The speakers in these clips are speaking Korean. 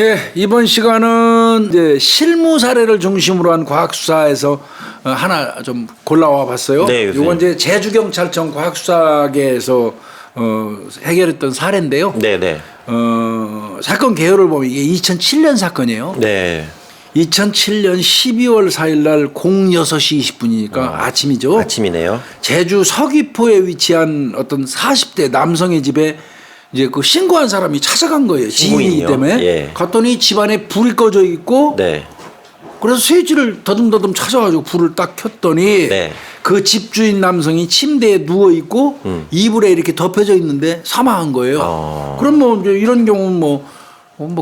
예, 이번 시간은 이제 실무 사례를 중심으로 한 과학 수사에서 하나 좀 골라와 봤어요. 네, 이건 이제 제주경찰청 과학수사계에서 해결했던 사례인데요. 네, 네. 사건 개요를 보면 이게 2007년 사건이에요. 네. 2007년 12월 4일 날 06시 20분이니까 아침이죠. 아침이네요. 제주 서귀포에 위치한 어떤 40대 남성의 집에 이제 그 신고한 사람이 찾아간 거예요. 지인이기 신고인이요? 때문에. 예. 갔더니 집안에 불이 꺼져 있고 네. 그래서 스위치를 더듬더듬 찾아가지고 불을 딱 켰더니 네. 그 집주인 남성이 침대에 누워 있고 이불에 이렇게 덮여져 있는데 사망한 거예요. 그럼 뭐 이제 이런 경우는 뭐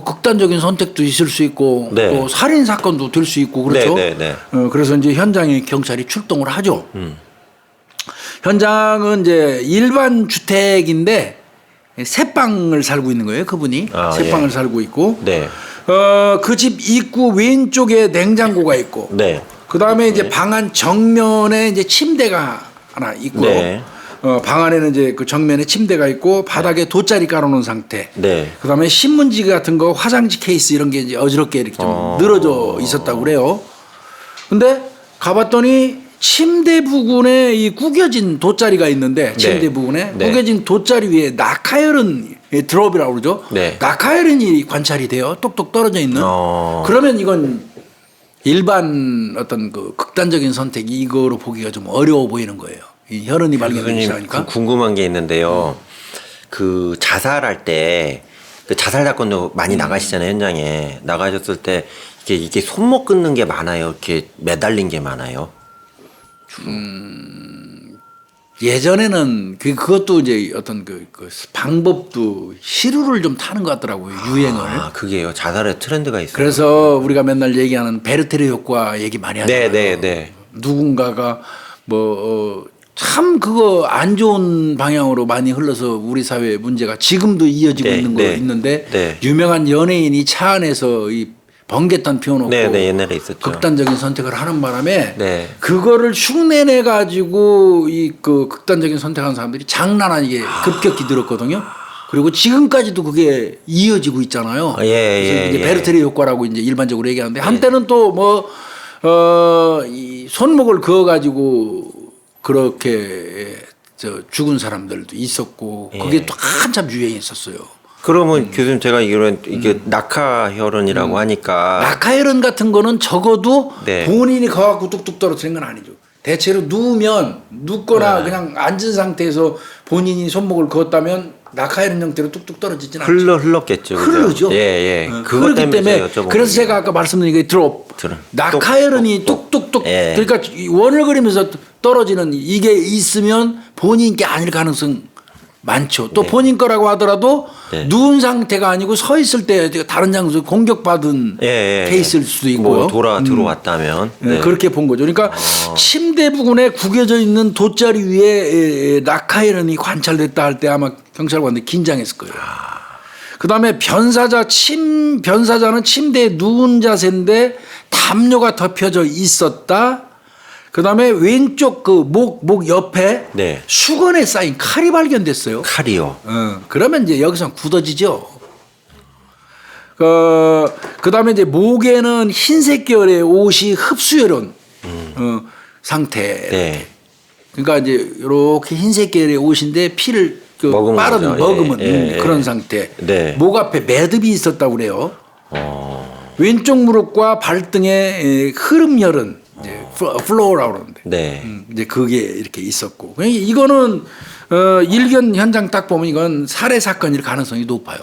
극단적인 선택도 있을 수 있고 네. 또 살인 사건도 될 수 있고 그렇죠. 네, 네, 그래서 이제 현장에 경찰이 출동을 하죠. 현장은 이제 일반 주택인데 세 방을 살고 있는 거예요. 그분이 세 방을 살고 있고. 네. 그 집 입구 왼쪽에 냉장고가 있고. 네. 그 다음에 이제 방 안 정면에 이제 침대가 하나 있고요. 네. 방 안에는 이제 그 정면에 침대가 있고 바닥에 돗자리 깔아놓은 상태. 네. 그 다음에 신문지 같은 거 화장지 케이스 이런 게 이제 어지럽게 이렇게 좀 늘어져 있었다고 그래요. 근데 가봤더니 침대 부근에 이 구겨진 돗자리가 있는데 침대 부근에 네. 구겨진 돗자리 위에 낙하혈은 드롭이라고 그러죠. 네. 낙하혈흔이 관찰이 돼요. 똑똑 떨어져 있는. 그러면 이건 일반 어떤 그 극단적인 선택이 이거로 보기가 좀 어려워 보이는 거예요. 이 혈흔이 발견되기 시작하니까. 궁금한 게 있는데요. 그 자살할 때 그 자살 사건도 많이 나가시잖아요. 현장에 나가셨을 때 이게 손목 끊는 게 많아요. 이렇게 매달린 게 많아요. 예전에는 그것도 이제 어떤 그 방법도 시루를 좀 타는 것 같더라고요. 유행을. 그게요. 자살의 트렌드가 있어요. 그래서 우리가 맨날 얘기하는 베르테르 효과 얘기 많이 하잖아요. 네, 네, 네. 누군가가 참 그거 안 좋은 방향으로 많이 흘러서 우리 사회에 문제가 지금도 이어지고 있는 거 있는데 유명한 연예인이 차 안에서 이 번개탄 피워놓고 옛날에 있었죠. 극단적인 선택을 하는 바람에 네. 그거를 흉내내 가지고 이 그 극단적인 선택하는 사람들이 장난 아니게 급격히 늘었거든요. 그리고 지금까지도 그게 이어지고 있잖아요. 그래서 이제 베르테르 효과라고 이제 일반적으로 얘기하는데 한때는 또 이 손목을 그어 가지고 그렇게 죽은 사람들도 있었고 그게 또 한참 유행했었어요. 그러면 교수님 제가 이게 낙하혈흔이라고 하니까 낙하혈흔 같은 거는 적어도 네. 본인이 거갖고 뚝뚝 떨어뜨린 건 아니죠. 대체로 눕거나 그냥 앉은 상태에서 본인이 손목을 그었다면 낙하혈흔 형태로 뚝뚝 떨어지진 않죠. 흘렀겠죠. 흐르죠. 예. 그렇기 때문에 그래서 제가 아까 말씀드린 게 드롭. 낙하혈흔이 뚝뚝뚝. 그러니까 원을 그리면서 떨어지는 이게 있으면 본인 게 아닐 가능성 많죠. 또 본인 거라고 하더라도 누운 상태가 아니고 서 있을 때 다른 장소에 공격받은 케이스일 수도 있고요. 들어왔다면 그렇게 본 거죠. 그러니까 침대 부근에 구겨져 있는 돗자리 위에 낙하혈흔이 관찰됐다 할 때 아마 경찰관들이 긴장했을 거예요. 그다음에 변사자는 침대에 누운 자세인데 담요가 덮여져 있었다. 그다음에 왼쪽 그 목 옆에 수건에 쌓인 칼이 발견됐어요. 칼이요. 그러면 이제 여기서 굳어지죠. 그다음에 이제 목에는 흰색 계열의 옷이 흡수혈흔 상태. 그러니까 이제 이렇게 흰색 계열의 옷인데 피를 머금은 그런 상태. 목 앞에 매듭이 있었다고 그래요. 왼쪽 무릎과 발등에 흐름혈흔. 플로우라고 그러는데. 이제 그게 이렇게 있었고. 이거는 일견 현장 딱 보면 이건 살해 사건일 가능성이 높아요.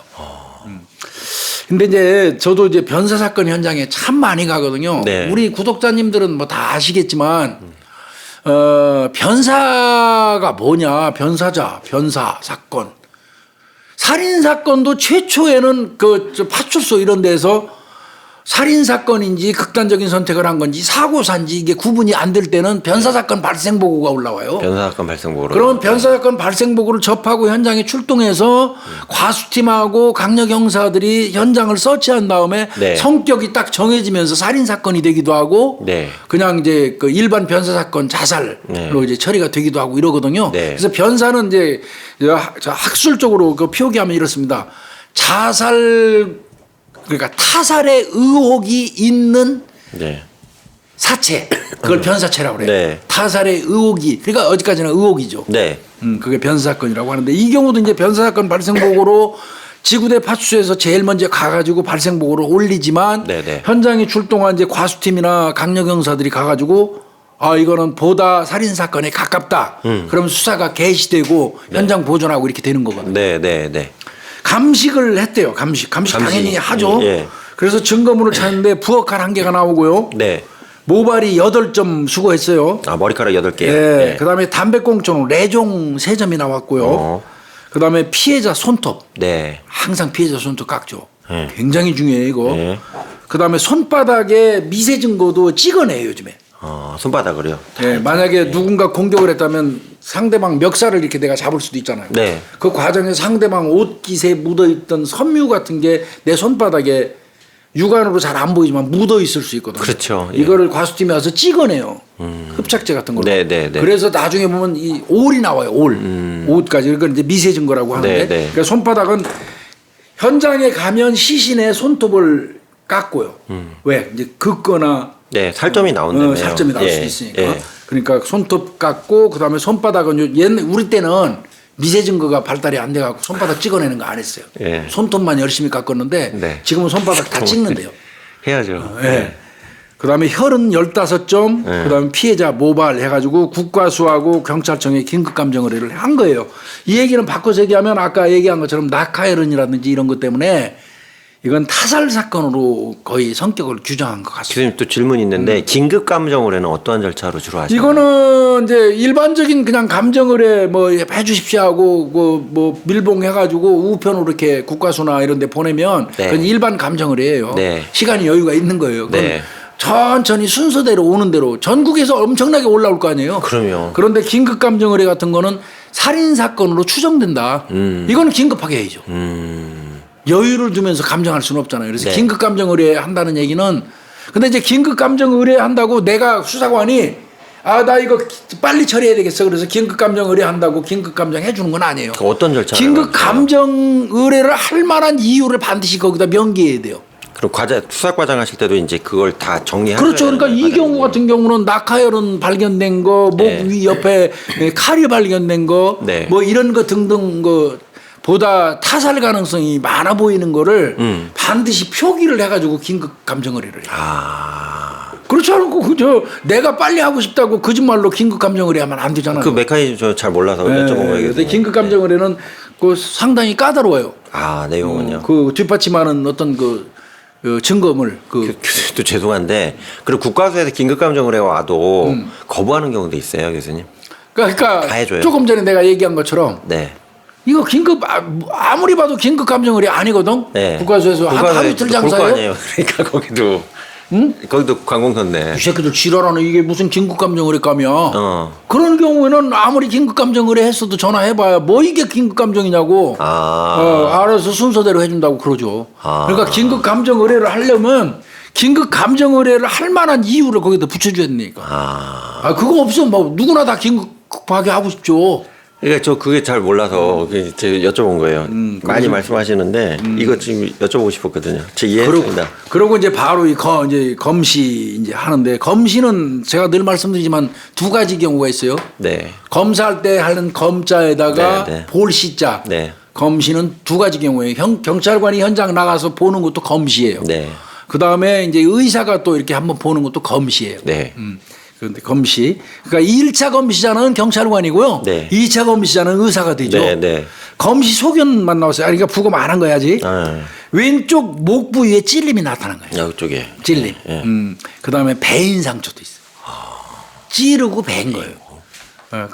근데 이제 저도 이제 변사 사건 현장에 참 많이 가거든요. 우리 구독자님들은 뭐 다 아시겠지만 변사가 뭐냐? 변사 사건. 살인 사건도 최초에는 파출소 이런 데서 살인 사건인지 극단적인 선택을 한 건지 사고사인지 이게 구분이 안 될 때는 변사 사건 발생 보고가 올라와요. 변사 사건 발생 보고. 그러면 변사 사건 발생 보고를 접하고 현장에 출동해서 과수팀하고 강력 형사들이 현장을 서치한 다음에 성격이 딱 정해지면서 살인 사건이 되기도 하고 그냥 이제 그 일반 변사 사건 자살로 이제 처리가 되기도 하고 이러거든요. 그래서 변사는 이제 학술적으로 그 표기하면 이렇습니다. 자살 그러니까 타살의 의혹이 있는 네. 사체 그걸 변사체라고 그래요. 네. 타살의 의혹이 그러니까 어디까지나 의혹이죠. 네. 그게 변사사건이라고 하는데 이 경우도 이제 변사사건 발생보고로 지구대 파출소에서 제일 먼저 가가지고 발생보고를 올리지만 네네. 현장에 출동한 이제 과수팀이나 강력 형사들이 가가지고 아 이거는 보다 살인 사건에 가깝다. 그러면 수사가 개시되고 현장 보존하고 이렇게 되는 거거든요. 네. 감식을 했대요. 감식 당연히 하죠. 예. 그래서 증거물을 찾는데 부엌칼 1개가 나오고요. 네. 모발이 8점 수거했어요. 아 머리카락 8개. 네. 그다음에 담배꽁초는 레종 3점이 나왔고요. 그다음에 피해자 손톱. 네. 항상 피해자 손톱 깎죠. 네. 굉장히 중요해요 이거. 네. 그다음에 손바닥에 미세 증거도 찍어내요 요즘에. 손바닥으로요. 네, 만약에 누군가 공격을 했다면 상대방 멱살을 이렇게 내가 잡을 수도 있잖아요. 네. 그 과정에서 상대방 옷깃에 묻어있던 섬유 같은 게 내 손바닥에 육안으로 잘 안 보이지만 묻어 있을 수 있거든요. 그렇죠. 예. 이거를 과수팀이 와서 찍어내요. 흡착제 같은 걸로. 네. 그래서 나중에 보면 이 올이 나와요. 옷까지. 그걸 이제 미세 증거라고 하는데. 네. 그러니까 손바닥은 현장에 가면 시신의 손톱을 깎고요. 왜? 이제 긋거나 네, 살점이 나온다며요. 살점이 나올 수도 있으니까. 그러니까 손톱 깎고 그다음에 손바닥은 옛날 우리 때는 미세 증거가 발달이 안 돼갖고 손바닥 찍어내는 거 안 했어요. 예. 손톱만 열심히 깎았는데 네. 지금은 손바닥 다 찍는데요. 해야죠. 네. 그다음에 혈은 15점, 그다음에 피해자 모발 해가지고 국과수하고 경찰청에 긴급감정 의뢰를 한 거예요. 이 얘기는 바꿔서 얘기하면 아까 얘기한 것처럼 낙하혈흔이라든지 이런 것 때문에 이건 타살 사건으로 거의 성격을 규정한 것 같습니다. 교수님 또 질문이 있는데 긴급 감정 의뢰는 어떠한 절차로 주로 하시나요? 이거는 이제 일반적인 그냥 감정 의뢰 뭐 해주십시오 하고 뭐 밀봉해가지고 우편으로 이렇게 국과수나 이런 데 보내면 네. 그건 일반 감정 의뢰예요. 네. 시간이 여유가 있는 거예요. 그건 네. 천천히 순서대로 오는 대로 전국에서 엄청나게 올라올 거 아니에요. 그럼요. 그런데 긴급 감정 의뢰 같은 거는 살인 사건으로 추정된다. 이거는 긴급하게 해야죠. 여유를 두면서 감정할 수는 없잖아요. 그래서 네. 긴급 감정 의뢰 한다는 얘기는 근데 이제 긴급 감정 의뢰 한다고 내가 수사관이 아 나 이거 빨리 처리해야 되겠어. 그래서 긴급 감정 의뢰 한다고 긴급 감정 해주는 건 아니에요. 그 어떤 절차를 긴급 감정 의뢰를 할 만한 이유를 반드시 거기다 명기해야 돼요. 그럼 수사과장 하실 때도 이제 그걸 다 정리하셔야 그렇죠. 그러니까 되는 이 경우 과정이네요. 같은 경우는 낙하혈은 발견된 거, 목 네. 위 옆에 칼이 발견된 거, 네. 뭐 이런 거 등등 거 보다 타살 가능성이 많아 보이는 거를 반드시 표기를 해가지고 긴급 감정 의뢰를 해요. 그렇지 않고 그저 내가 빨리 하고 싶다고 거짓말로 긴급 감정 의뢰하면 안 되잖아요. 그 메커니즘 저 잘 몰라서 여쭤본 거예요. 근데 긴급 감정 의뢰는 그 상당히 까다로워요. 내용은요. 그 뒷받침하는 어떤 그 증거물 교수님 또 죄송한데 그리고 국가수에서 긴급 감정 의뢰가 와도 거부하는 경우도 있어요, 교수님. 그러니까 다 해줘요. 조금 전에 내가 얘기한 것처럼 네. 이거 긴급 아무리 봐도 긴급 감정 의뢰 아니거든. 네. 국가수에서 하루 이틀 장사예요. 아니에요. 그러니까 거기도 거기도 관공서네. 이 새끼들 지랄하는 이게 무슨 긴급 감정 의뢰감이야. 그런 경우에는 아무리 긴급 감정 의뢰 했어도 전화해봐야 뭐 이게 긴급 감정이냐고. 알아서 순서대로 해준다고 그러죠. 그러니까 긴급 감정 의뢰를 하려면 긴급 감정 의뢰를 할 만한 이유를 거기다 붙여줘야 되니까. 그거 없으면 뭐 누구나 다 긴급하게 하고 싶죠. 그러니까 저 그게 잘 몰라서 제가 여쭤본 거예요. 많이 말씀하시는데 이거 지금 여쭤보고 싶었거든요. 제 이해했습니다. 그러고 이제 바로 이제 검시 이제 하는데 검시는 제가 늘 말씀드리지만 두 가지 경우가 있어요. 네. 검사할 때 하는 검자에다가 네. 볼시자. 네. 검시는 두 가지 경우예요. 경찰관이 현장 나가서 보는 것도 검시예요. 네. 그 다음에 이제 의사가 또 이렇게 한번 보는 것도 검시예요. 네. 그런데 검시. 그러니까 1차 검시자는 경찰관이고요. 네. 2차 검시자는 의사가 되죠. 네, 네. 검시 소견만 나왔어요. 그러니까 부검 안 한 거야지. 왼쪽 목 부위에 찔림이 나타난 거예요. 이쪽에. 찔림. 네. 그 다음에 배인 상처도 있어요. 찌르고 벤 거예요.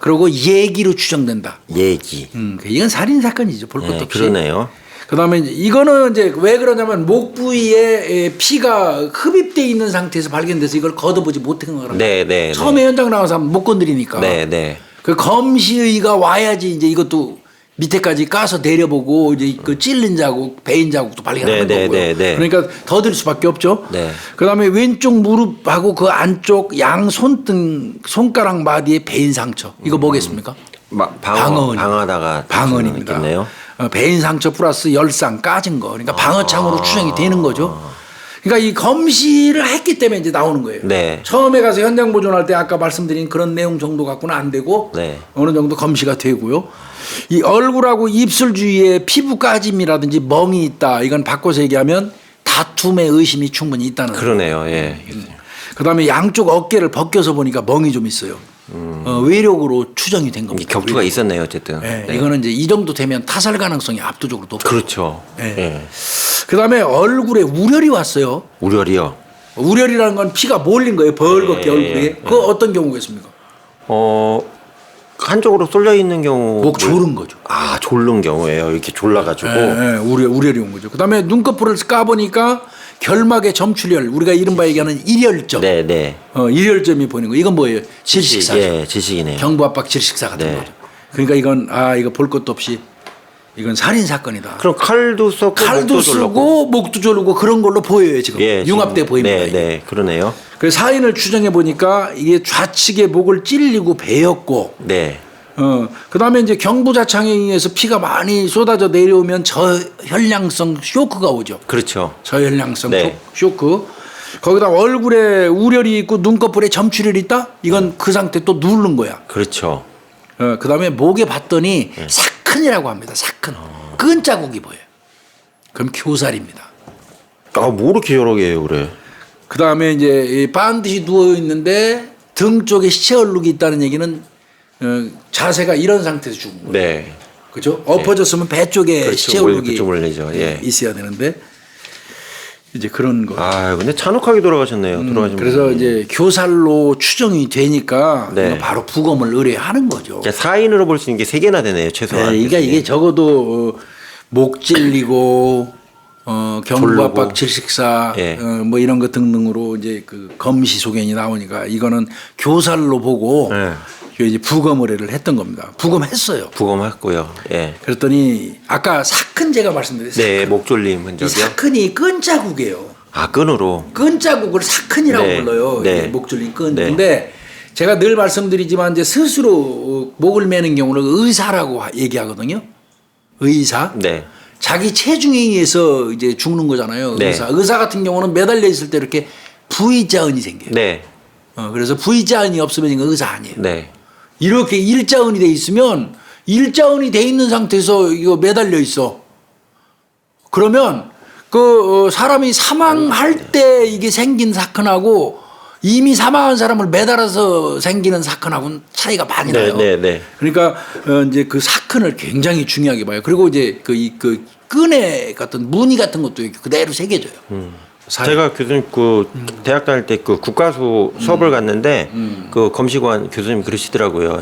그리고 예기로 추정된다. 얘기. 이건 살인 사건이죠. 볼 것도 네, 없이. 그러네요. 그다음에 이거는 이제 왜 그러냐면 목 부위에 피가 흡입돼 있는 상태에서 발견돼서 이걸 걷어보지 못한 거라. 네. 처음에 현장 나와서 못 건드리니까. 네. 그 검시의가 와야지 이제 이것도 밑에까지 까서 내려보고 이제 그 찔린 자국, 베인 자국도 발견하는 네, 거고요. 네. 그러니까 더 들 수밖에 없죠. 네. 그다음에 왼쪽 무릎하고 그 안쪽 양 손등 손가락 마디에 베인 상처. 이거 뭐겠습니까? 방어하다가 방언입니다. 있겠네요. 배인 상처 플러스 열상 까진 거. 그러니까 방어창으로 추정이 되는 거죠. 그러니까 이 검시를 했기 때문에 이제 나오는 거예요. 네. 처음에 가서 현장 보존할 때 아까 말씀드린 그런 내용 정도 갖고는 안 되고 네. 어느 정도 검시가 되고요. 이 얼굴하고 입술 주위에 피부 까짐이라든지 멍이 있다. 이건 바꿔서 얘기하면 다툼의 의심이 충분히 있다는 거예요. 그러네요. 예. 그다음에 양쪽 어깨를 벗겨서 보니까 멍이 좀 있어요. 외력으로 추정이 된 겁니다. 격투가 있었네요, 어쨌든. 네. 네. 이거는 이제 이 정도 되면 타살 가능성이 압도적으로 높죠. 그렇죠. 네. 예. 그다음에 얼굴에 우열이 왔어요. 우열이요. 우열이라는 건 피가 몰린 거예요. 벌겋게 얼굴에. 그 어떤 경우겠습니까? 한쪽으로 쏠려 있는 경우. 목 조른 거죠. 아, 졸른 경우예요. 이렇게 졸라가지고. 우열이 온 거죠. 그다음에 눈꺼풀을 까보니까 결막의 점출혈, 우리가 이른바 얘기하는 일혈점. 네, 네. 일혈점이 보이는 거. 이건 뭐예요? 질식사죠. 예, 질식이네요. 경부압박 질식사 같은 네. 거죠. 그러니까 이건 이거 볼 것도 없이 이건 살인 사건이다. 그럼 칼도 썼고 칼도 목도 쓰고 졸랐고. 목도 조르고 그런 걸로 보여요 지금. 예, 융합돼 보입니다. 네, 네, 그러네요. 그래서 사인을 추정해 보니까 이게 좌측에 목을 찔리고 베었고, 네. 그다음에 이제 경부자창에 의해서 피가 많이 쏟아져 내려오면 저혈량성 쇼크가 오죠. 그렇죠. 저혈량성 네. 쇼크. 거기다 얼굴에 우열이 있고 눈꺼풀에 점출혈이 있다? 이건 그 상태 또 누른 거야. 그렇죠. 그다음에 목에 봤더니 사큰이라고 합니다. 사큰. 끈 자국이 보여요. 그럼 교살입니다. 뭐 이렇게 여러 개예요, 그래. 그다음에 이제 반드시 누워 있는데 등 쪽에 시체 얼룩이 있다는 얘기는 자세가 이런 상태에서 죽은 거예요. 네. 그죠? 엎어졌으면 배 쪽에 그렇죠. 시체 얼룩이 그쪽 올리죠. 예. 있어야 되는데 이제 그런 거. 근데 잔혹하게 돌아가셨네요. 돌아가신 그래서 분이. 이제 교살로 추정이 되니까 네. 바로 부검을 의뢰하는 거죠. 그러니까 사인으로 볼 수 있는 게 3개나 되네요, 최소한. 그러니까 이게 적어도 목 찔리고 경부압박 졸르고. 질식사 예. 뭐 이런 것 등등으로 이제 그 검시 소견이 나오니까 이거는 교살로 보고 네. 이제 부검 의뢰를 했던 겁니다. 부검했어요. 부검했고요. 예. 그랬더니 아까 사큰 제가 말씀드렸어요. 네, 목졸림 이 흔적이요. 사큰이 끈 자국이에요. 끈으로. 끈 자국을 사큰이라고 네. 불러요. 네. 이게 목 졸린 끈. 네. 근데 제가 늘 말씀드리지만 이제 스스로 목을 매는 경우는 의사라고 얘기하거든요. 의사. 네. 자기 체중에 의해서 이제 죽는 거잖아요. 네. 의사 같은 경우는 매달려 있을 때 이렇게 V자은이 생겨요. 네. 그래서 V자은이 없으면 이거 의사 아니에요. 네. 이렇게 일자은이 돼 있으면 일자은이 돼 있는 상태에서 이거 매달려 있어. 그러면 그 사람이 사망할 때 이게 생긴 사건하고 이미 사망한 사람을 매달아서 생기는 사건하고는 차이가 많이 나요. 네, 네. 그러니까 이제 그 사건을 굉장히 중요하게 봐요. 그리고 이제 그 끈에 같은 무늬 같은 것도 이렇게 그대로 새겨져요. 제가 교수님 대학 다닐 때 그 국가수 수업을 갔는데 그 검시관 교수님 그러시더라고요.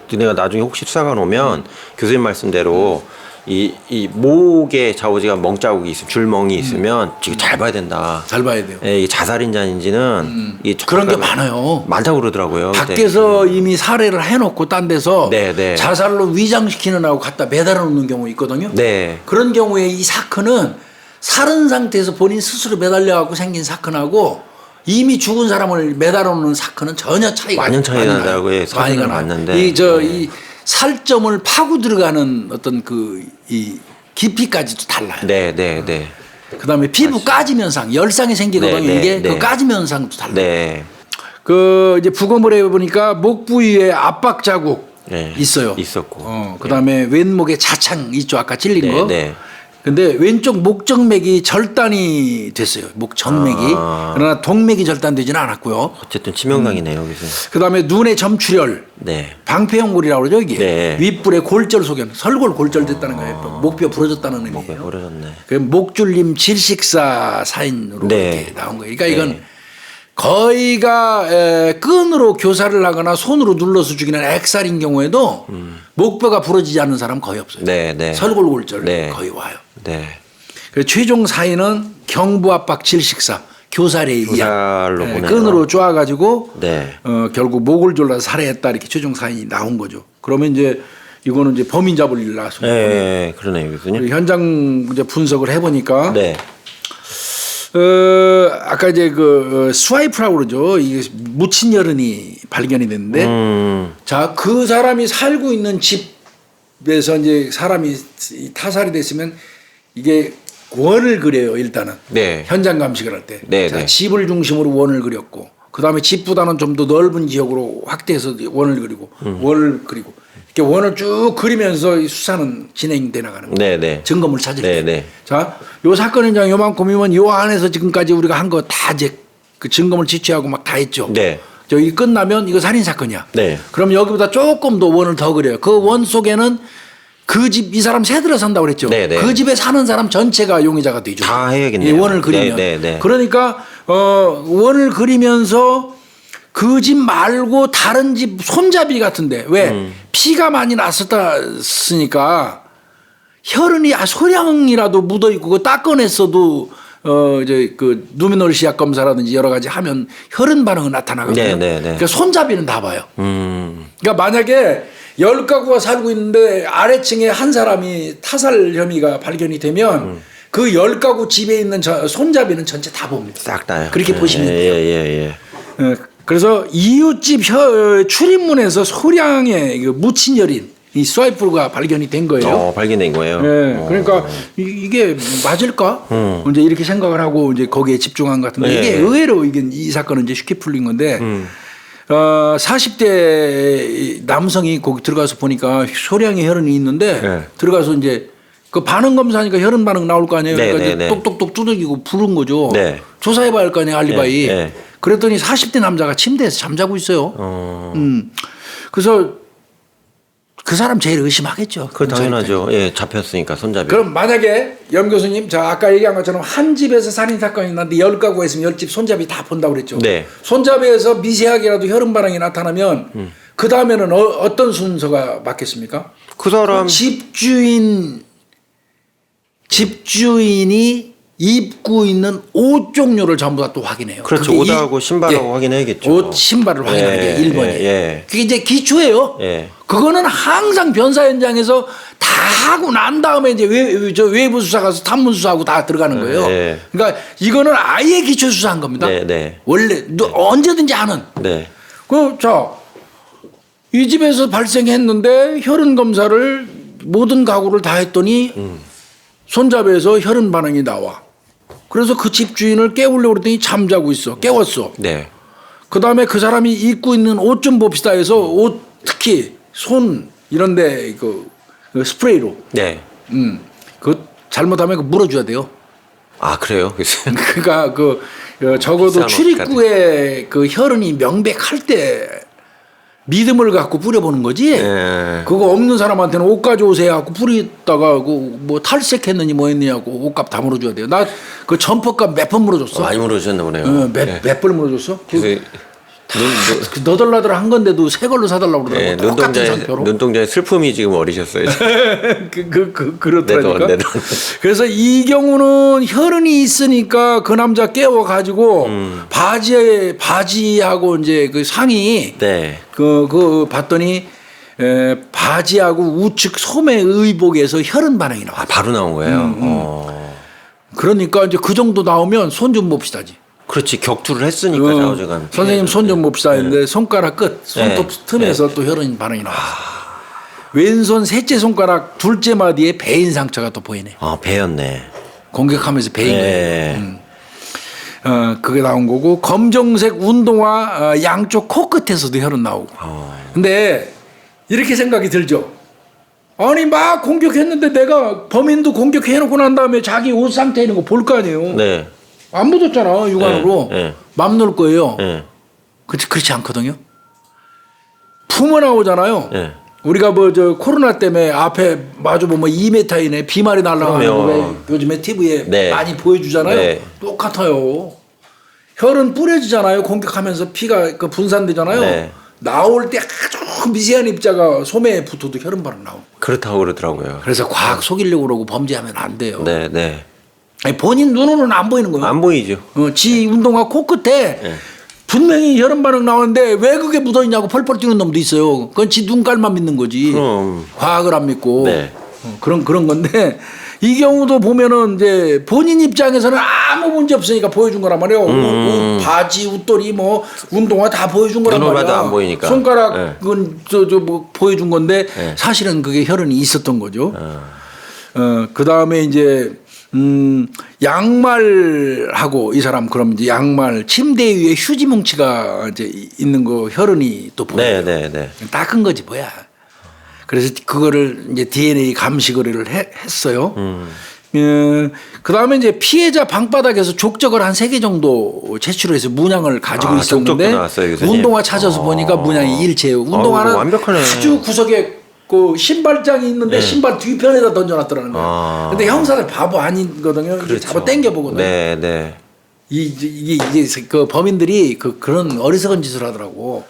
내가 나중에 혹시 수사관 오면 교수님 말씀대로 이 목에 좌우지가 멍자국이 있으면 줄멍이 있으면 지금 잘 봐야 된다. 잘 봐야 돼요. 이게 자살인자인지는 그런 게 많아요. 많다고 그러더라고요. 밖에서 이미 살해를 해놓고 딴 데서 네, 네. 자살로 위장시키는 하고 갖다 매달아 놓는 경우 있거든요. 네. 그런 경우에 이 사건은 살은 상태에서 본인 스스로 매달려 갖고 생긴 사건하고 이미 죽은 사람을 매달아 놓는 사건은 전혀 차이가 많은 차이 많이 나요. 나더라고요. 많이 사진을 나요. 봤는데. 이 살점을 파고 들어가는 어떤 이 깊이까지도 달라요. 네, 네, 네. 그다음에 피부 까짐 현상, 열상이 생기거든요. 네, 네, 이게 네. 그 까짐 현상도 달라요. 네. 그 이제 부검을 해보니까 목 부위에 압박 자국 네. 있어요. 있었고. 그다음에 왼목에 자창 있죠. 아까 찔린 네, 거. 네. 근데 왼쪽 목정맥이 절단이 됐어요. 목정맥이. 그러나 동맥이 절단되지는 않았고요. 어쨌든 치명상이네요, 교수님. 그다음에 눈의 점출혈, 네. 방패연골이라고 그러죠 이게. 네. 윗불에 골절 소견, 설골 골절됐다는 거예요. 목뼈 부러졌다는 의미예요. 오래졌네. 그 목줄림 질식사 사인으로 네. 이렇게 나온 거예요. 그러니까 이건 거의가 끈으로 교살을 하거나 손으로 눌러서 죽이는 액살인 경우에도 목뼈가 부러지지 않는 사람 거의 없어요. 네, 네. 설골 골절 네. 거의 와요. 네. 그래서 최종 사인은 경부압박 질식사 교살에 의한 교살로 보내요. 끈으로 쪼아가지고 네. 결국 목을 졸라서 살해했다 이렇게 최종 사인이 나온 거죠. 그러면 이제 이거는 이제 범인 잡을 일 나서 네, 그러네요, 교수님. 현장 이제 분석을 해보니까 네. 아까 이제 스와이프라고 그러죠. 이게 묻힌 여론이 발견이 됐는데 자, 그 사람이 살고 있는 집 집에서 이제 사람이 타살이 됐으면 이게 원을 그려요 일단은. 네. 현장 감식을 할 때. 네, 자, 네. 집을 중심으로 원을 그렸고 그다음에 집보다는 좀 더 넓은 지역으로 확대해서 원을 그리고 원을 그리고 이렇게 원을 쭉 그리면서 이 수사는 진행돼 나가는 거예요. 네, 네. 증거물 찾을 때. 네, 네. 자, 요 사건 현장 요만큼이면 요 안에서 지금까지 우리가 한 거 다 이제 그 증거물 지취하고 막 다 했죠. 네. 저기 끝나면 이거 살인 사건이야. 네. 그럼 여기보다 조금 더 원을 더 그려요. 그 원 속에는 그 집 이 사람 새들어 산다고 그랬죠. 네, 네. 그 집에 사는 사람 전체가 용의자가 되죠. 다 해야겠네요. 이 원을 그리면. 네, 네, 네. 그러니까 원을 그리면서 그 집 말고 다른 집 손잡이 같은데 왜 피가 많이 났었으니까 혈흔이 소량이라도 묻어 있고 그거 닦아냈어도 이제 그 누미놀 시약 검사라든지 여러 가지 하면 혈흔 반응은 나타나거든요. 네, 네, 네. 그러니까 손잡이는 다 봐요. 그러니까 만약에 10가구가 살고 있는데 아래층에 한 사람이 타살 혐의가 발견이 되면 그 10가구 집에 있는 손잡이는 전체 다 봅니다. 싹 다요. 그렇게 보시면 돼요. 예. 그래서 이웃집 출입문에서 소량의 그 묻힌 혈인 이 스와이프가 발견이 된 거예요. 발견된 거예요. 네, 그러니까 이게 맞을까? 이제 이렇게 생각을 하고 이제 거기에 집중한 것 같은데 네, 이게 네. 의외로 이게 이 사건은 이제 쉽게 풀린 건데 40대 남성이 거기 들어가서 보니까 소량의 혈흔이 있는데 네. 들어가서 이제 그 반응 검사니까 혈흔 반응 나올 거 아니에요. 네, 그러니까 네, 이제 네. 똑똑똑 두들기고 부른 거죠. 네. 조사해봐야 할 거 아니에요, 알리바이. 네, 네. 그랬더니 40대 남자가 침대에서 잠자고 있어요. 그래서 그 사람 제일 의심하겠죠. 그 당연하죠. 예, 잡혔으니까 손잡이. 그럼 만약에 염 교수님, 자 아까 얘기한 것처럼 한 집에서 살인 사건이 났는데 10가구가 있으면 10집 손잡이 다 본다고 그랬죠. 네. 손잡이에서 미세하게라도 혈흔 반응이 나타나면 그 다음에는 어떤 순서가 맞겠습니까? 그 사람 집주인이 입고 있는 옷 종류를 전부 다 또 확인해요. 그렇죠. 그게 옷하고 신발하고 확인해야겠죠. 옷, 신발을 확인하는 게 1번이에요. 예. 그게 이제 기초예요. 예. 그거는 항상 변사 현장에서 다 하고 난 다음에 이제 외부 수사 가서 탐문 수사하고 다 들어가는 거예요. 네. 그러니까 이거는 아예 기초 수사한 겁니다. 네, 네. 원래 언제든지 하는. 네. 이 집에서 발생했는데 혈흔 검사를 모든 가구를 다 했더니 손잡이에서 혈흔 반응이 나와. 그래서 그 집주인을 깨우려고 그랬더니 잠자고 있어. 깨웠어. 네. 그다음에 그 사람이 입고 있는 옷 좀 봅시다 해서 옷 특히 손 이런데 그 스프레이로 네. 그 잘못하면 그 물어줘야 돼요. 아, 그래요? 그러니까 적어도 비싼 출입구에 그 혈흔이 명백할 때 믿음을 갖고 뿌려보는 거지. 예. 그거 없는 사람한테는 옷 가져오세요 하고 뿌리다가 뭐 탈색했느니 뭐 했느냐고 옷값 다 물어줘야 돼요. 나 그 점퍼값 몇 번 물어줬어. 많이 물어주셨나 보네요. 몇 번을 물어줬어? 그래서 그 너덜너덜 한 건데도 새 걸로 사달라고 그러더라고. 똑같은 상표로. 눈동자의 슬픔이 지금 어리셨어요. 그렇더라니까. 내 돈. 그래서 이 경우는 혈흔이 있으니까 그 남자 깨워가지고 바지하고 이제 그 상의 네. 그 봤더니 바지하고 우측 소매 의복에서 혈흔 반응이 나와. 아, 바로 나온 거예요. 그러니까 이제 그 정도 나오면 손 좀 봅시다지. 그렇지. 격투를 했으니까 좌우지간. 선생님 손 좀 봅시다 했는데 손가락 끝, 손톱 틈에서 또 혈흔 반응이 나왔어. 왼손 셋째 손가락 둘째 마디에 배인 상처가 또 보이네. 아, 배였네. 공격하면서 배인 네. 거예요. 그게 나온 거고 검정색 운동화 양쪽 코끝에서도 혈흔 나오고. 근데 이렇게 생각이 들죠. 아니 막 공격했는데 내가 범인도 공격해놓고 난 다음에 자기 옷 상태 있는 거 볼 거 아니에요. 네. 안 묻었잖아 육안으로. 네. 맘 놓을 거예요. 네. 그렇지 않거든요. 품어 나오잖아요. 네. 우리가 코로나 때문에 앞에 마주 보면 2m 이내 비말이 날아가는 거 왜 요즘에 TV에 네. 많이 보여주잖아요. 네. 똑같아요. 혈은 뿌려지잖아요. 공격하면서 피가 분산되잖아요. 네. 나올 때 아주 미세한 입자가 소매에 붙어도 혈흔 반응 나오고. 그렇다고 그러더라고요. 그래서 과학 속이려고 그러고 범죄하면 안 돼요. 네, 네. 아니, 본인 눈으로는 안 보이는 거예요. 안 보이죠. 지 운동화 코끝에 네. 분명히 혈흔 반응 나오는데 왜 그게 묻어있냐고 펄펄 뛰는 놈도 있어요. 그건 지 눈깔만 믿는 거지. 그럼. 과학을 안 믿고. 네. 그런 건데 이 경우도 보면은 이제 본인 입장에서는 아무 문제 없으니까 보여준 거란 말이에요. 옷, 바지, 웃돌이, 뭐 운동화 다 보여준 거란 눈으로 말이야. 봐도 안 보이니까. 손가락은 뭐 보여준 건데 사실은 그게 혈흔이 있었던 거죠. 그 다음에 이제 양말하고 이 사람 그럼 이제 양말 침대 위에 휴지 뭉치가 이제 있는 거 혈흔이 또 보여요. 네. 닦은 거지 뭐야. 그래서 그거를 이제 DNA 감시 거래를 했어요. 그 다음에 이제 피해자 방바닥에서 족적을 한 3개 정도 채취해서 문양을 가지고 있었는데 나왔어요, 운동화 찾아서 보니까 문양이 일체예요. 운동화는 완벽하네. 아주 구석에 그 신발장이 있는데 신발 뒤편에다 던져놨더라는 거예요. 근데 형사들 바보 아니거든요. 이게 잡아 당겨보거든요. 네. 이게 그 범인들이 그런 어리석은 짓을 하더라고.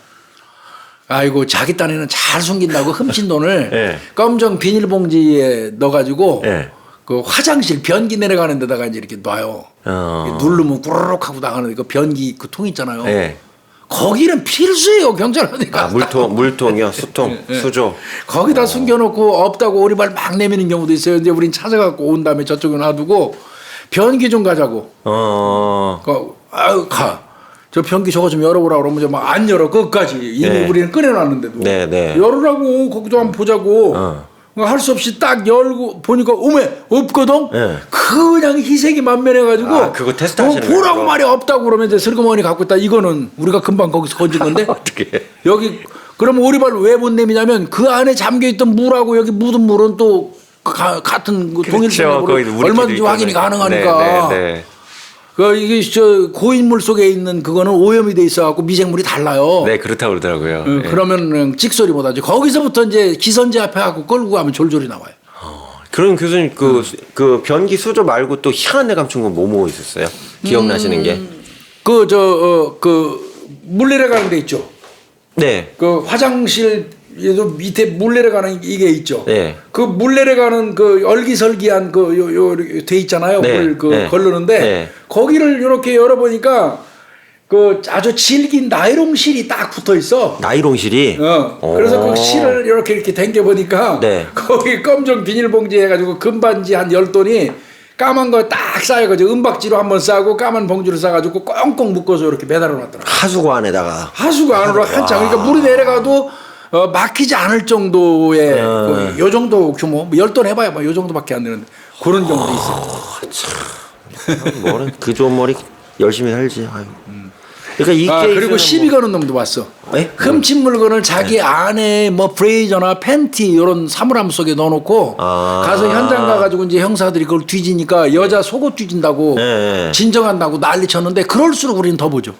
아이고 자기 딴에는 잘 숨긴다고 훔친 돈을 네. 검정 비닐봉지에 넣어가지고 네. 그 화장실 변기 내려가는 데다가 이제 이렇게 놔요. 누르면 꾸르륵 하고 나가는 그 변기 그 통 있잖아요. 네. 거기는 필수예요 경찰한테가. 물통이요, 수통, 수조. 거기다 숨겨놓고 없다고 오리발 막 내미는 경우도 있어요. 이제 우린 찾아갖고 온 다음에 저쪽에 놔두고 변기 좀 가자고. 아유 가. 저 변기 저거 좀 열어보라 그러면 막 안 열어 끝까지. 이미 우리는 꺼내놨는데도. 네. 열으라고 거기도 한번 보자고. 할 수 없이 딱 열고 보니까 오메 없거든. 네. 그냥 희색이 만면해가지고. 그거 테스트 하시는 거예요? 보라고 말이 없다고 그러면 이제 슬그머니 갖고 있다. 이거는 우리가 금방 거기서 건진 건데. 어떻게? 여기 그러면 오리발 왜 못 내미냐면 그 안에 잠겨있던 물하고 여기 묻은 물은 또 같은 그 동일 분량으로 얼마든지 확인이 가능하니까. 네. 이게 저 고인물 속에 있는 그거는 오염이 돼 있어갖고 미생물이 달라요. 네, 그렇다고 그러더라고요. 그러면 그냥 찍소리 못하죠. 거기서부터 이제 기선제 앞에 갖고 끌고 가면 졸졸이 나와요. 그럼 교수님 그 변기 수조 말고 또 희한한 데 감춘 건 뭐 있었어요? 기억나시는 게? 그 물 내려가는 데 있죠. 네. 그 화장실에도 밑에 물 내려가는 이게 있죠. 네. 그 물 내려가는 그 얼기설기한 요 돼 있잖아요. 네. 물 네. 걸르는데 네. 거기를 이렇게 열어보니까 그 아주 질긴 나이롱 실이 딱 붙어 있어. 나이롱 실이? 그래서 그 실을 이렇게 당겨 보니까 네. 거기 검정 비닐봉지 해가지고 금반지 한 10돈이 까만 거 딱 쌓여가지고 은박지로 한번 싸고 까만 봉지로 싸가지고 꽁꽁 묶어서 이렇게 매달아 놨더라. 하수구 안에다가. 하수구 안으로 한창. 그러니까 물이 내려가도 막히지 않을 정도의 요 정도 규모. 10돈 해봐야 뭐 요 정도밖에 안 되는데 그런 경우도 있어요. 뭐는 그 좋은 머리 열심히 살지. 아유. 그러니까 그리고 시비 거는 놈도 왔어. 네? 훔친 물건을 자기 안에 뭐 브레이저나 팬티 이런 사물함 속에 넣어놓고 가서 현장 가가지고 이제 형사들이 그걸 뒤지니까 여자 속옷 뒤진다고 진정한다고 난리 쳤는데 그럴수록 우리는 더 보죠.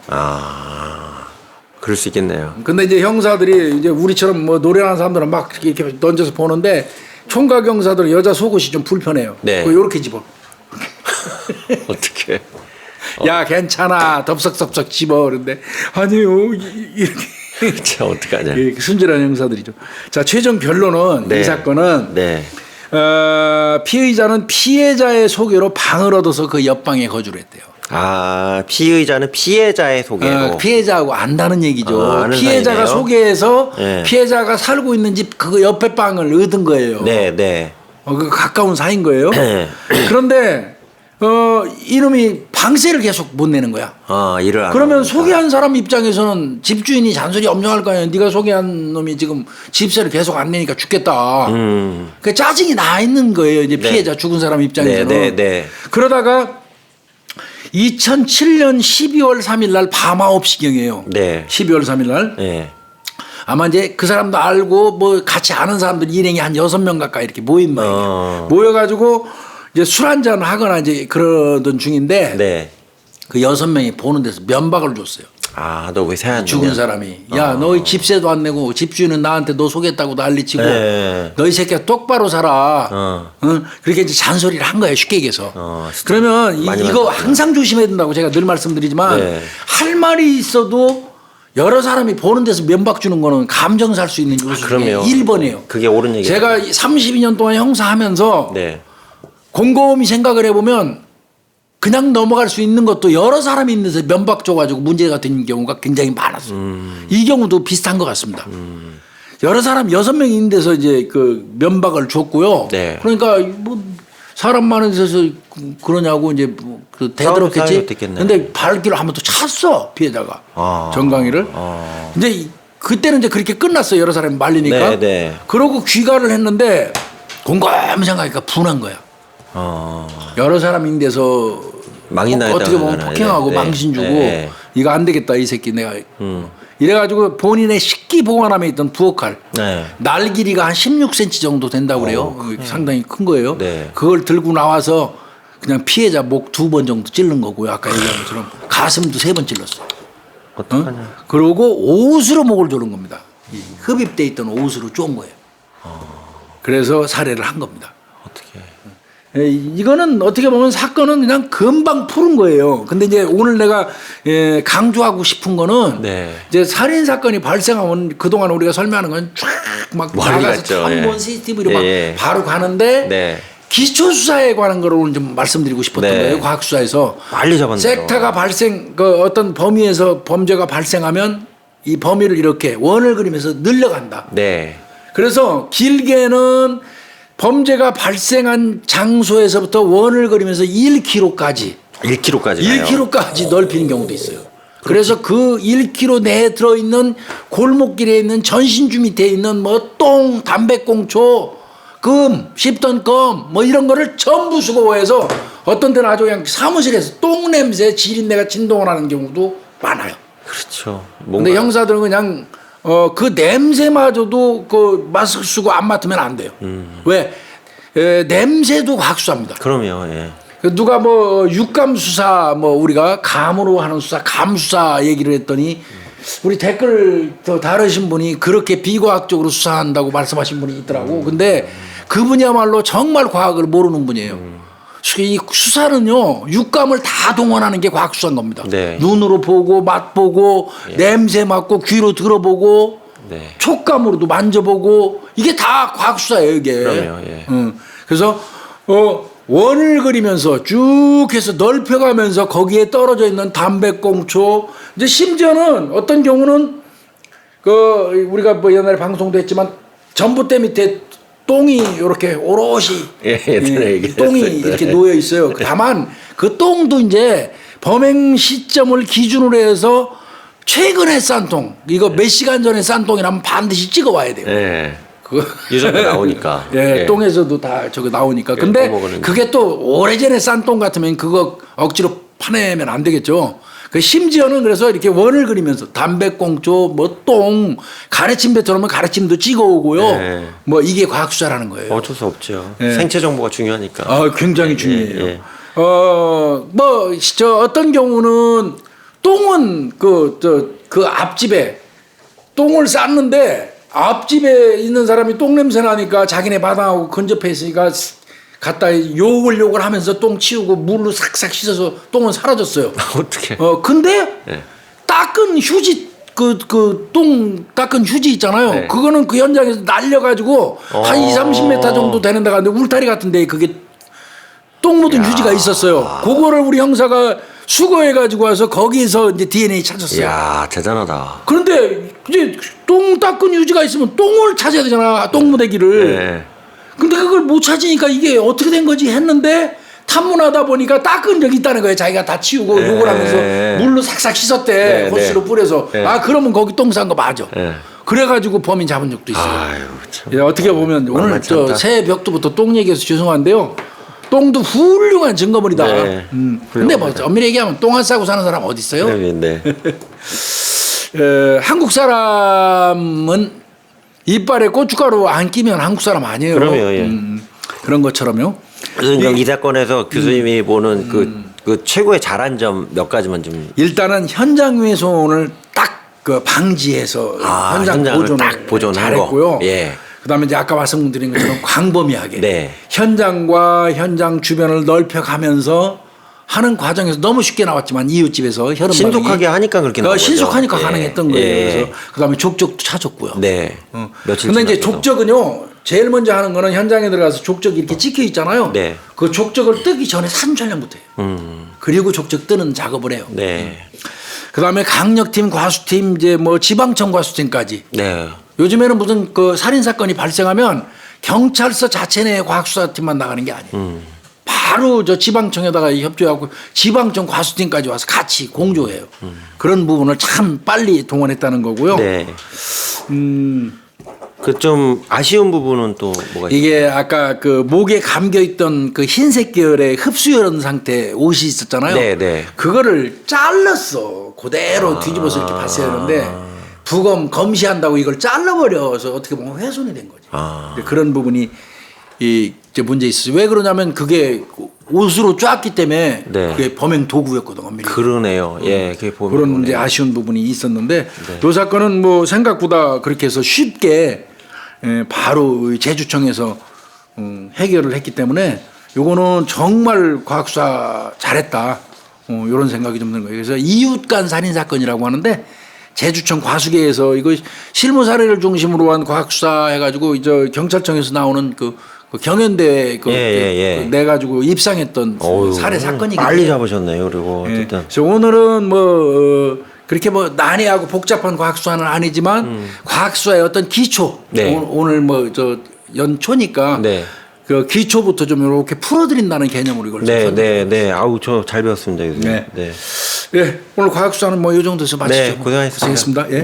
그럴 수 있겠네요. 근데 이제 형사들이 이제 우리처럼 뭐 노련한 사람들은 막 이렇게 던져서 보는데 총각 형사들은 여자 속옷이 좀 불편해요. 네. 요렇게 집어. 어떻게? 야 괜찮아 덥석덥석 집어 그런데 아니요 이렇게 참 어떡하냐. 순진한 형사들이죠. 자 최종 변론은 이 사건은 피의자는 피해자의 소개로 방을 얻어서 그 옆방에 거주를 했대요. 피의자는 피해자의 소개로. 피해자하고 안다는 얘기죠. 아는 피해자가 사이네요? 소개해서 피해자가 살고 있는 집 그 옆에 방을 얻은 거예요. 네. 그 가까운 사이인 거예요. 그런데 이놈이 방세를 계속 못 내는 거야. 일을 안 그러면 하니까. 소개한 사람 입장에서는 집주인이 잔소리 엄청할 거 아니야. 네가 소개한 놈이 지금 집세를 계속 안 내니까 죽겠다. 그 짜증이 나 있는 거예요. 이제 피해자 죽은 사람 입장에서는. 네. 그러다가 2007년 12월 3일 날 밤 9시경이에요. 네. 12월 3일 날. 네. 아마 이제 그 사람도 알고 뭐 같이 아는 사람들 일행이 한 6명 가까이 이렇게 모인 모양이에요. 모여가지고 이제 술 한잔 하거나 이제 그러던 중인데 그 6명이 보는 데서 면박을 줬어요. 너 왜 세안 죽은 사람이. 야, 너 집세도 안 내고 집주인은 나한테 너 속였다고 난리치고 너 이 새끼야 똑바로 살아. 응? 그렇게 이제 잔소리를 한 거예요. 쉽게 얘기해서. 그러면 이거 항상 조심해야 된다고 제가 늘 말씀드리지만 중할 말이 있어도 여러 사람이 보는 데서 면박 주는 거는 감정 살 수 있는 요소 중에 1번이에요. 그게 옳은 얘기예요. 제가 32년 동안 형사하면서 곰곰이 생각을 해보면 그냥 넘어갈 수 있는 것도 여러 사람이 있는 데서 면박 줘가지고 문제가 된 경우가 굉장히 많았어요. 이 경우도 비슷한 것 같습니다. 여러 사람 6명이 있는 데서 이제 그 면박을 줬고요. 그러니까 뭐 사람 많은 데서 그러냐고 이제 그 대들었겠지. 근데 발길을 한번 또 찼어 피해자가 정강이를. 근데 그때는 이제 그렇게 끝났어 여러 사람이 말리니까. 네, 네. 그러고 귀가를 했는데 곰곰이 생각하니까 분한 거야. 여러 사람 인데서 어떻게 보면 폭행하고 네, 망신 주고 네. 이거 안 되겠다 이 새끼 내가. 이래가지고 본인의 식기 보관함에 있던 부엌칼 네. 날 길이가 한 16cm 정도 된다고 그래요. 상당히 큰 거예요. 네. 그걸 들고 나와서 그냥 피해자 목 2번 정도 찌른 거고요. 아까 얘기한 것처럼 가슴도 3번 찔렀어요. 어떡하냐. 그러고 옷으로 목을 조른 겁니다. 이 흡입돼 있던 옷으로 쪼은 거예요. 그래서 살해를 한 겁니다. 어떻게? 이거는 어떻게 보면 사건은 그냥 금방 푸른 거예요. 근데 이제 오늘 내가 강조하고 싶은 거는 네. 이제 살인 사건이 발생하면 그동안 우리가 설명하는 건 쫙 막 나가서 참본 CCTV로 막 바로 가는데 네. 기초 수사에 관한 거를 오늘 좀 말씀드리고 싶었던 거예요. 과학 수사에서 빨리 잡았네요. 섹타가 그 어떤 범위에서 범죄가 발생하면 이 범위를 이렇게 원을 그리면서 늘려간다. 네. 그래서 길게는 범죄가 발생한 장소에서부터 원을 그리면서 1km까지 1km까지 넓히는 경우도 있어요. 그래서 그 1km 내에 들어있는 골목길에 있는 전신주 밑에 있는 뭐 똥, 담배꽁초, 금, 씹던 껌 뭐 이런 거를 전부 수거해서 어떤 데는 아주 그냥 사무실에서 똥 냄새, 지린내가 진동을 하는 경우도 많아요. 그렇죠. 근데 형사들은 그냥 그 냄새마저도 그 마스크 쓰고 안 맡으면 안 돼요. 왜? 냄새도 과학수사입니다. 그럼요. 예. 누가 뭐 육감 수사 뭐 우리가 감으로 하는 수사 감수사 얘기를 했더니 우리 댓글 더 다루신 분이 그렇게 비과학적으로 수사한다고 말씀하신 분이 있더라고. 근데 그분이야말로 정말 과학을 모르는 분이에요. 이 수사는요 육감을 다 동원하는 게 과학 수사인 겁니다. 네. 눈으로 보고 맛보고 냄새 맡고 귀로 들어보고 촉감으로도 만져보고 이게 다 과학 수사예요 이게. 그럼요. 예. 그래서 원을 그리면서 쭉 해서 넓혀가면서 거기에 떨어져 있는 담배꽁초 이제 심지어는 어떤 경우는 그 우리가 뭐 옛날에 방송도 했지만 전봇대 밑에 똥이 이렇게 오롯이 똥이 이렇게 놓여 있어요. 다만 그 똥도 이제 범행 시점을 기준으로 해서 최근에 싼 똥, 이거 몇 시간 전에 싼 똥이라면 반드시 찍어와야 돼요. 네. 유전자 나오니까. 똥에서도 다 저거 나오니까. 근데 그게 또 오래전에 싼 똥 같으면 그거 억지로 파내면 안 되겠죠. 그 심지어는 그래서 이렇게 원을 그리면서 담배꽁초, 뭐 똥, 가래침 뱉어놓으면 가래침도 찍어오고요. 뭐 이게 과학수사라는 거예요. 어쩔 수 없죠. 생체 정보가 중요하니까. 굉장히 중요해요. 뭐 저 어떤 경우는 똥은 그 앞집에 똥을 쌌는데 앞집에 있는 사람이 똥 냄새 나니까 자기네 마당하고 근접해 있으니까 갖다 욕을 하면서 똥 치우고 물로 싹싹 씻어서 똥은 사라졌어요. 어떻게? 근데 닦은 휴지 똥 닦은 휴지 있잖아요. 그거는 그 현장에서 날려가지고 한 20-30m 정도 되는 데가 있는데 울타리 같은데 그게 똥 묻은 휴지가 있었어요. 그거를 우리 형사가 수거해가지고 와서 거기에서 이제 DNA 찾았어요. 이야, 대단하다. 그런데 이제 똥 닦은 휴지가 있으면 똥을 찾아야 되잖아. 똥 무대기를. 근데 그걸 못 찾으니까 이게 어떻게 된 거지 했는데 탐문하다 보니까 닦은 적이 있다는 거예요. 자기가 다 치우고 욕을 하면서 물로 싹싹 씻었대. 호스로 뿌려서. 그러면 거기 똥 싼 거 맞아. 그래가지고 범인 잡은 적도 있어요. 아유, 참. 어떻게 보면 오늘 저 새해 벽두부터 똥 얘기해서 죄송한데요. 똥도 훌륭한 증거물이다. 근데 뭐 엄밀히 얘기하면 똥 안 싸고 사는 사람 어디 있어요? 한국 사람은 이빨에 고춧가루 안 끼면 한국 사람 아니에요. 그럼요. 그런 것처럼요. 그래서 이 사건에서 교수님이 보는 그 최고의 잘한 점 몇 가지만 좀. 일단은 현장 훼손을 딱 그 방지해서 현장 보존을 딱 보존한 잘했고요. 거. 그다음에 이제 아까 말씀드린 것처럼 광범위하게 현장과 현장 주변을 넓혀가면서 하는 과정에서 너무 쉽게 나왔지만 이웃집에서 혈흔 신속하게 하니까 그렇게 나온 거죠. 신속하니까 가능했던 거예요. 그래서 그다음에 족적도 찾았고요. 근데 이제 족적은요 제일 먼저 하는 거는 현장에 들어가서 족적이 이렇게 찍혀 있잖아요. 그 족적을 뜨기 전에 사진 촬영부터 해요. 그리고 족적 뜨는 작업을 해요. 그다음에 강력팀, 과수팀, 이제 뭐 지방청 과수팀까지. 요즘에는 무슨 그 살인 사건이 발생하면 경찰서 자체 내 과학수사팀만 나가는 게 아니에요. 바로 저 지방청에다가 협조하고 지방청 과수팀까지 와서 같이 공조해요. 그런 부분을 참 빨리 동원했다는 거고요. 네. 그 좀 아쉬운 부분은 또 뭐가 있어요? 이게 아까 그 목에 감겨 있던 그 흰색 계열의 흡수혈흔 상태 옷이 있었잖아요. 네, 네. 그거를 잘랐어. 그대로 뒤집어서 이렇게 봤어야 하는데 부검 검시한다고 이걸 잘라버려서 어떻게 보면 훼손이 된 거죠. 근데 그런 부분이 이 이제 문제 있어요. 왜 그러냐면 그게 옷으로 쫙기 때문에 네. 그게 범행 도구였거든. 엄밀히. 그러네요. 예, 그게 보면 그런 이제 아쉬운 부분이 있었는데 이 사건은 뭐 생각보다 그렇게 해서 쉽게 바로 제주청에서 해결을 했기 때문에 요거는 정말 과학수사 잘했다. 이런 생각이 좀 드는 거예요. 그래서 이웃 간 살인 사건이라고 하는데 제주청 과수계에서 이거 실무 사례를 중심으로 한 과학수사 해가지고 이제 경찰청에서 나오는 그 경연대회 내 가지고 입상했던 살해 사건이기 때문에 빨리 잡으셨네요. 그리고 어쨌든 그래서 오늘은 뭐 그렇게 뭐 난해하고 복잡한 과학수사는 아니지만 과학수사의 어떤 기초 네. 오늘 뭐 저 연초니까 네. 그 기초부터 좀 이렇게 풀어드린다는 개념으로 이걸 네. 아우 저 잘 배웠습니다. 교수님. 네. 예, 오늘 과학수사는 뭐 이 정도에서 마치죠. 네, 고생하셨습니다. 예.